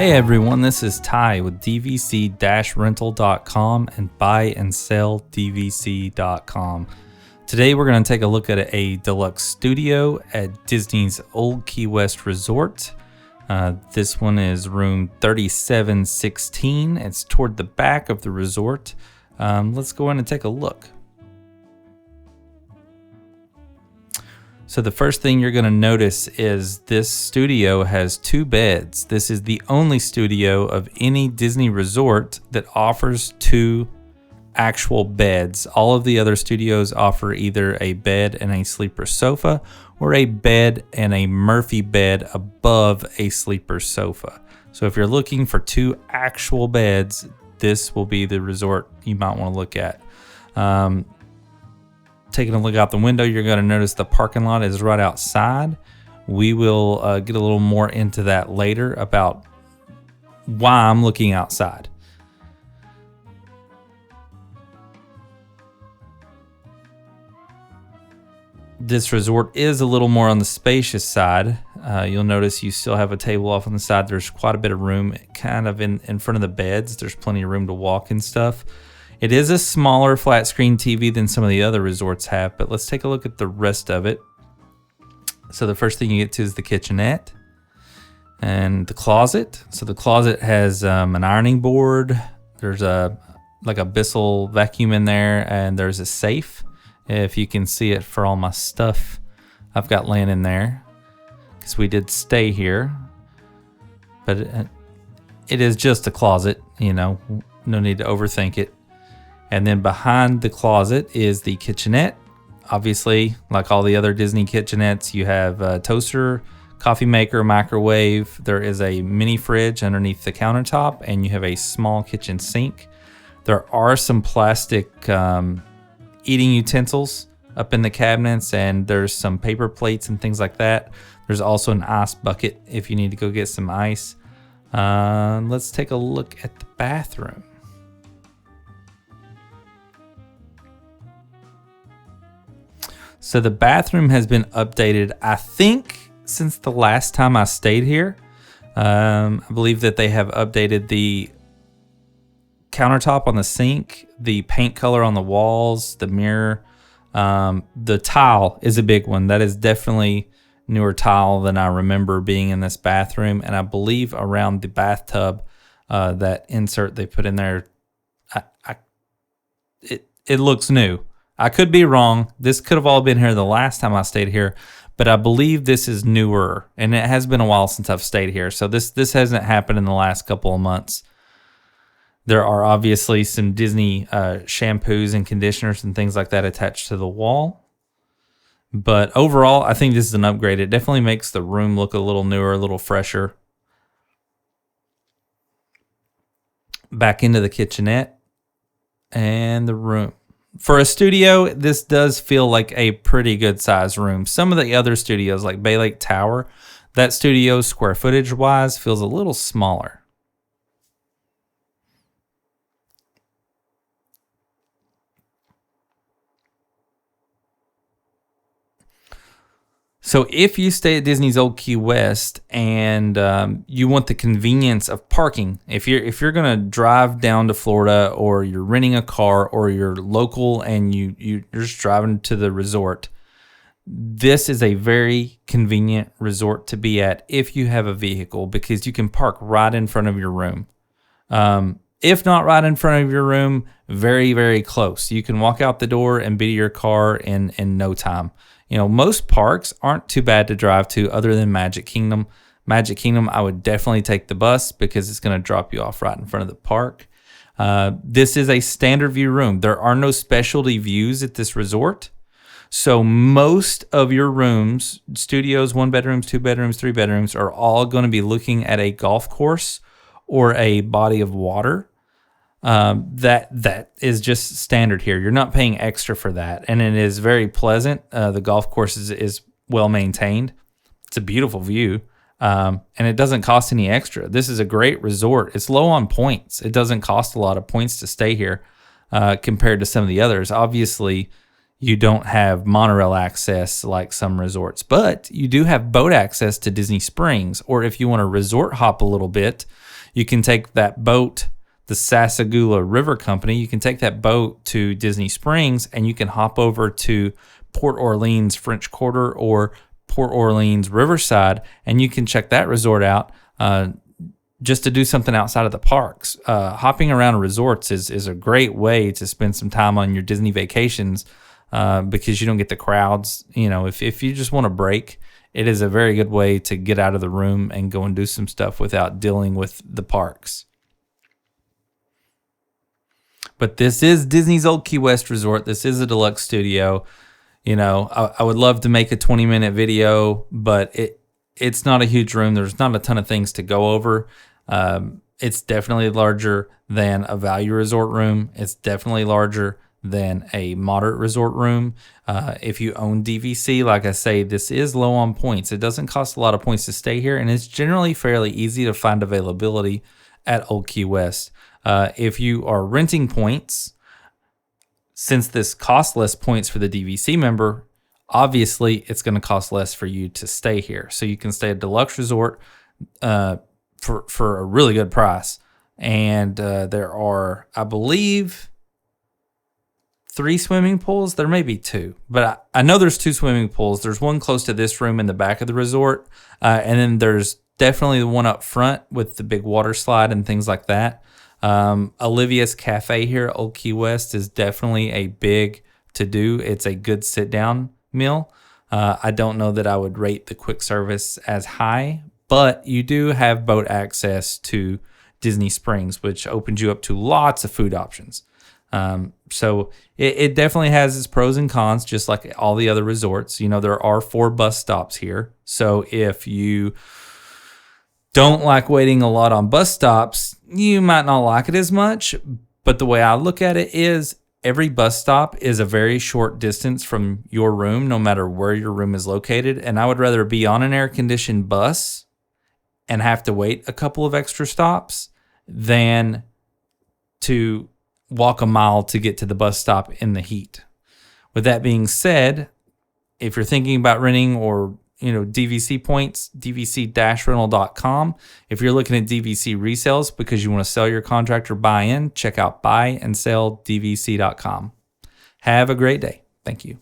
Hey everyone, this is Ty with dvc-rental.com and buyandsell.dvc.com. Today we're going to take a look at a deluxe studio at Disney's Old Key West Resort. This one is room 3716. It's toward the back of the resort. Let's go in and take a look. So the first thing you're going to notice is this studio has 2 beds. This is the only studio of any Disney resort that offers 2 actual beds. All of the other studios offer either a bed and a sleeper sofa or a bed and a Murphy bed above a sleeper sofa. So if you're looking for 2 actual beds, this will be the resort you might want to look at. Taking a look out the window, you're going to notice the parking lot is right outside. We will get a little more into that later about why I'm looking outside. This resort is a little more on the spacious side. You'll notice you still have a table off on the side. There's quite a bit of room kind of in front of the beds. There's plenty of room to walk and stuff. It is a smaller flat screen TV than some of the other resorts have, but let's take a look at the rest of it. So the first thing you get to is the kitchenette and the closet. So the closet has an ironing board. There's like a Bissell vacuum in there, and there's a safe. If you can see it for all my stuff I've got laying in there, because we did stay here. But it is just a closet, you know, no need to overthink it. And then behind the closet is the kitchenette. Obviously, like all the other Disney kitchenettes, you have a toaster, coffee maker, microwave. There is a mini fridge underneath the countertop, and you have a small kitchen sink. There are some plastic eating utensils up in the cabinets, and there's some paper plates and things like that. There's also an ice bucket if you need to go get some ice. Let's take a look at the bathroom. So the bathroom has been updated, I think, since the last time I stayed here. I believe that they have updated the countertop on the sink, the paint color on the walls, the mirror. The tile is a big one. That is definitely newer tile than I remember being in this bathroom. And I believe around the bathtub, that insert they put in there, it looks new. I could be wrong. This could have all been here the last time I stayed here, but I believe this is newer, and it has been a while since I've stayed here. So this hasn't happened in the last couple of months. There are obviously some Disney shampoos and conditioners and things like that attached to the wall. But overall, I think this is an upgrade. It definitely makes the room look a little newer, a little fresher. Back into the kitchenette and the room. For a studio, this does feel like a pretty good size room. Some of the other studios, like Bay Lake Tower, that studio square footage wise feels a little smaller. So if you stay at Disney's Old Key West and you want the convenience of parking, if you're gonna drive down to Florida, or you're renting a car, or you're local and you're just driving to the resort, this is a very convenient resort to be at if you have a vehicle, because you can park right in front of your room. If not right in front of your room, very, very close. You can walk out the door and be to your car in no time. You know, most parks aren't too bad to drive to other than Magic Kingdom. Magic Kingdom, I would definitely take the bus because it's going to drop you off right in front of the park. This is a standard view room. There are no specialty views at this resort. So most of your rooms, studios, 1 bedrooms, 2 bedrooms, 3 bedrooms, are all going to be looking at a golf course or a body of water. That is just standard here. You're not paying extra for that, and it is very pleasant. The golf course is well maintained. It's a beautiful view, and it doesn't cost any extra. This is a great resort. It's low on points. It doesn't cost a lot of points to stay here compared to some of the others. Obviously, you don't have monorail access like some resorts, but you do have boat access to Disney Springs. Or if you want to resort hop a little bit, you can take that boat, the Sassagoula River Company, you can take that boat to Disney Springs and you can hop over to Port Orleans French Quarter or Port Orleans Riverside, and you can check that resort out just to do something outside of the parks. Hopping around resorts is a great way to spend some time on your Disney vacations because you don't get the crowds. You know, if you just want a break, it is a very good way to get out of the room and go and do some stuff without dealing with the parks. But this is Disney's Old Key West Resort. This is a deluxe studio. You know, I would love to make a 20-minute video, but it's not a huge room. There's not a ton of things to go over. It's definitely larger than a value resort room. It's definitely larger than a moderate resort room. If you own DVC, like I say, this is low on points. It doesn't cost a lot of points to stay here, and it's generally fairly easy to find availability at Old Key West. If you are renting points, since this costs less points for the DVC member, obviously it's going to cost less for you to stay here. So you can stay at Deluxe Resort for a really good price. And there are, I believe, 3 swimming pools. There may be 2, but I know there's 2 swimming pools. There's one close to this room in the back of the resort. And then there's definitely the one up front with the big water slide and things like that. Olivia's Cafe here at Old Key West is definitely a big to-do. It's a good sit-down meal. I don't know that I would rate the quick service as high, but you do have boat access to Disney Springs, which opens you up to lots of food options. So it definitely has its pros and cons, just like all the other resorts. You know, there are 4 bus stops here. So if you don't like waiting a lot on bus stops, you might not like it as much. But the way I look at it is every bus stop is a very short distance from your room, no matter where your room is located. And I would rather be on an air-conditioned bus and have to wait a couple of extra stops than to walk a mile to get to the bus stop in the heat. With that being said, if you're thinking about renting or DVC points, dvc-rental.com. If you're looking at DVC resales because you want to sell your contract or buy in, check out buyandsell.dvc.com. Have a great day. Thank you.